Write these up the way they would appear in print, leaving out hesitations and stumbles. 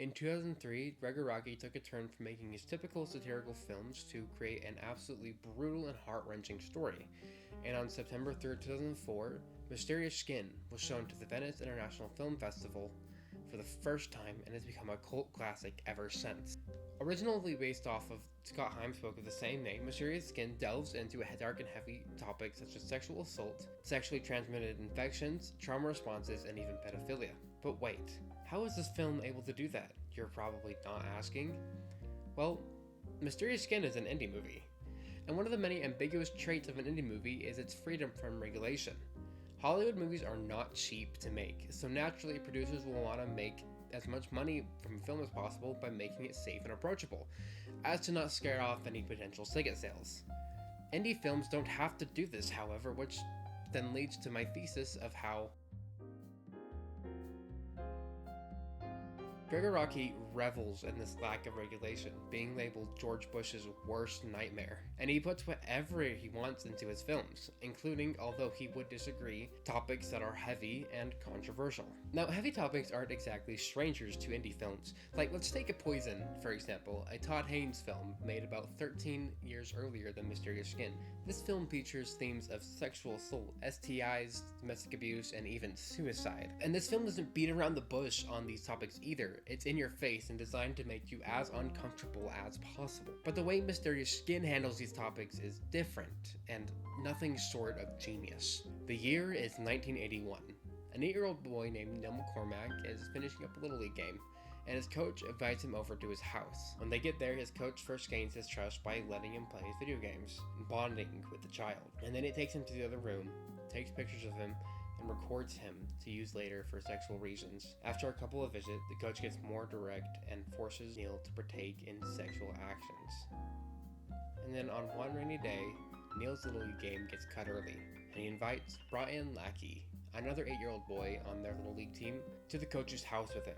In 2003, Gregg Araki took a turn from making his typical satirical films to create an absolutely brutal and heart-wrenching story. And on September 3rd, 2004, Mysterious Skin was shown to the Venice International Film Festival for the first time and has become a cult classic ever since. Originally based off of Scott Heim's book of the same name, Mysterious Skin delves into a dark and heavy topics such as sexual assault, sexually transmitted infections, trauma responses, and even pedophilia. But wait, how is this film able to do that? You're probably not asking. Well, Mysterious Skin is an indie movie, and one of the many ambiguous traits of an indie movie is its freedom from regulation. Hollywood movies are not cheap to make, so naturally producers will want to make as much money from a film as possible by making it safe and approachable, as to not scare off any potential ticket sales. Indie films don't have to do this, however, which then leads to my thesis of how Gregg Araki revels in this lack of regulation, being labeled George Bush's worst nightmare, and he puts whatever he wants into his films, including, although he would disagree, topics that are heavy and controversial. Now, heavy topics aren't exactly strangers to indie films. Like, let's take Poison, for example, a Todd Haynes film made about 13 years earlier than Mysterious Skin. This film features themes of sexual assault, STIs, domestic abuse, and even suicide. And this film doesn't beat around the bush on these topics either. It's in your face and designed to make you as uncomfortable as possible. But the way Mysterious Skin handles these topics is different, and nothing short of genius. The year is 1981. An 8-year-old boy named Neil McCormack is finishing up a Little League game, and his coach invites him over to his house. When they get there, his coach first gains his trust by letting him play video games, bonding with the child. And then he takes him to the other room, takes pictures of him, and records him to use later for sexual reasons. After a couple of visits, the coach gets more direct and forces Neil to partake in sexual actions. And then on one rainy day, Neil's Little League game gets cut early, and he invites Brian Lackey, another 8-year-old boy on their Little League team, to the coach's house with him,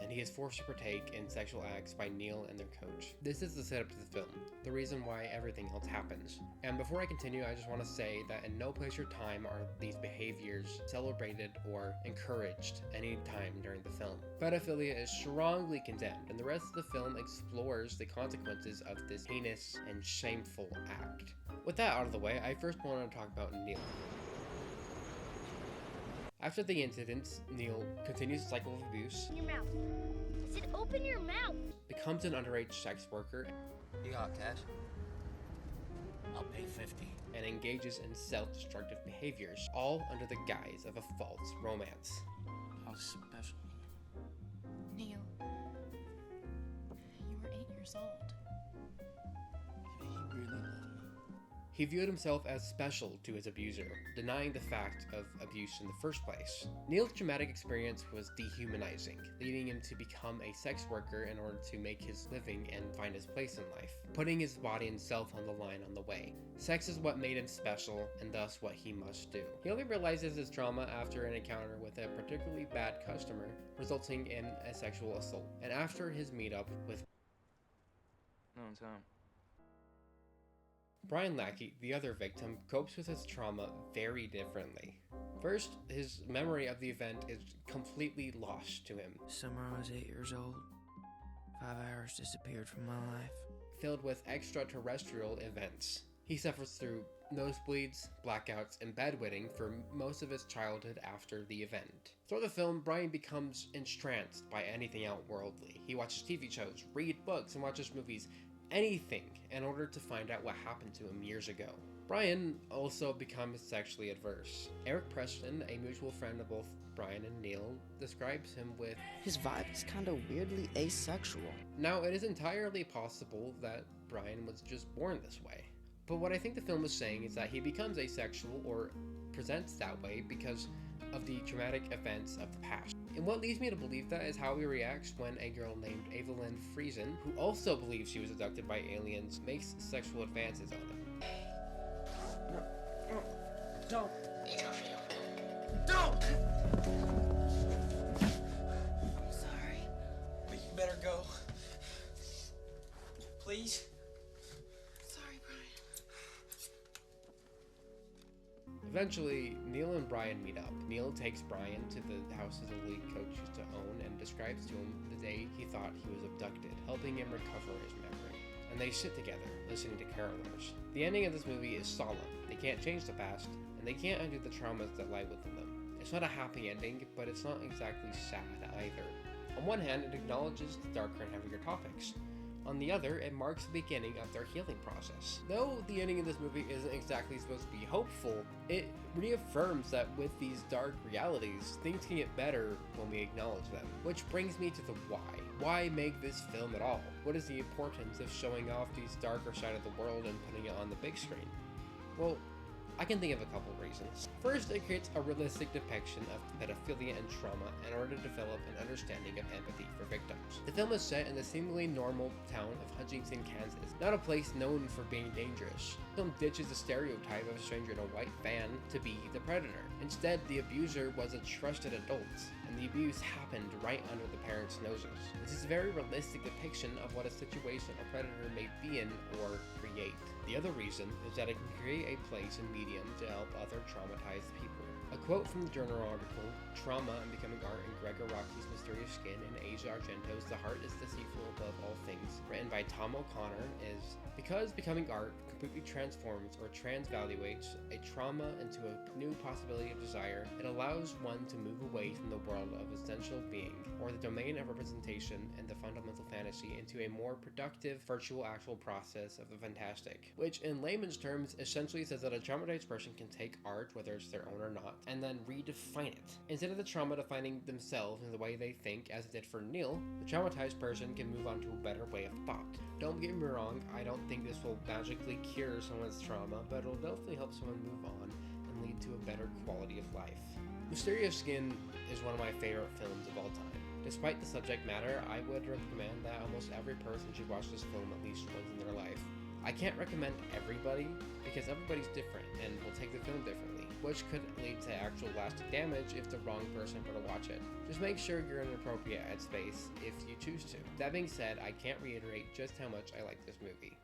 and he is forced to partake in sexual acts by Neil and their coach. This is the setup to the film, the reason why everything else happens. And before I continue, I just want to say that in no place or time are these behaviors celebrated or encouraged any time during the film. Pedophilia is strongly condemned, and the rest of the film explores the consequences of this heinous and shameful act. With that out of the way, I first want to talk about Neil. After the incidents, Neil continues the cycle of abuse, Open your mouth. I said open your mouth. becomes an underage sex worker, You got cash? I'll pay 50. and engages in self-destructive behaviors, all under the guise of a false romance. How special. Neil, you were 8 years old. He really loved me. He viewed himself as special to his abuser, denying the fact of abuse in the first place. Neil's traumatic experience was dehumanizing, leading him to become a sex worker in order to make his living and find his place in life, putting his body and self on the line on the way. Sex is what made him special, and thus what he must do. He only realizes his trauma after an encounter with a particularly bad customer, resulting in a sexual assault, and after his meetup with No, it's home. Brian Lackey, the other victim, copes with his trauma very differently. First, his memory of the event is completely lost to him, Summer I was 8 years old. 5 hours disappeared from my life. filled with extraterrestrial events. He suffers through nosebleeds, blackouts, and bedwetting for most of his childhood after the event. Throughout the film, Brian becomes entranced by anything outworldly. He watches TV shows, reads books, and watches movies, anything, in order to find out what happened to him years ago. Brian also becomes sexually adverse. Eric Preston, a mutual friend of both Brian and Neil, describes him with, His vibe is kinda weirdly asexual. now it is entirely possible that Brian was just born this way. But what I think the film is saying is that he becomes asexual or presents that way because of the traumatic events of the past. And what leads me to believe that is how he reacts when a girl named Evelyn Friesen, who also believes she was abducted by aliens, makes sexual advances on him. Don't! Don't! I'm sorry. But you better go. Please? Sorry, Brian. Eventually, Neil and Brian meet up. Neil takes Brian to the house his league coach used to own and describes to him the day he thought he was abducted, helping him recover his memory. And they sit together, listening to carolers. The ending of this movie is solemn. They can't change the past, and they can't undo the traumas that lie within them. It's not a happy ending, but it's not exactly sad either. On one hand, it acknowledges the darker and heavier topics. On the other, it marks the beginning of their healing process. Though the ending of this movie isn't exactly supposed to be hopeful, it reaffirms that with these dark realities, things can get better when we acknowledge them. Which brings me to the why. Why make this film at all? What is the importance of showing off these darker side of the world and putting it on the big screen? Well, I can think of a couple reasons. First, it creates a realistic depiction of pedophilia and trauma in order to develop an understanding of empathy for victims. The film is set in the seemingly normal town of Huntington, Kansas, not a place known for being dangerous. The film ditches the stereotype of a stranger in a white van to be the predator. Instead, the abuser was a trusted adult, and the abuse happened right under the parents' noses. This is a very realistic depiction of what a situation a predator may be in or create. The other reason is that it can create a place and medium to help other traumatized people. A quote from the journal article, Trauma and Becoming Art in Gregg Araki's Mysterious Skin and Asia Argento's The Heart is Deceitful Above All Things, written by Tom O'Connor, is because becoming art completely transforms or transvaluates a trauma into a new possibility of desire, it allows one to move away from the world of essential being, or the domain of representation and the fundamental fantasy, into a more productive, virtual actual process of the fantastic, which in layman's terms essentially says that a traumatized person can take art, whether it's their own or not, and then redefine it. Instead of the trauma defining themselves in the way they think, as it did for Neil, the traumatized person can move on to a better way of thought. Don't get me wrong, I don't think this will magically cure someone's trauma, but it'll definitely help someone move on and lead to a better quality of life. Mysterious Skin is one of my favorite films of all time. Despite the subject matter, I would recommend that almost every person should watch this film at least once in their life. I can't recommend everybody because everybody's different and will take the film differently, which could lead to actual lasting damage if the wrong person were to watch it. Just make sure you're in an appropriate headspace if you choose to. That being said, I can't reiterate just how much I like this movie.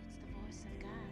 It's the voice of God.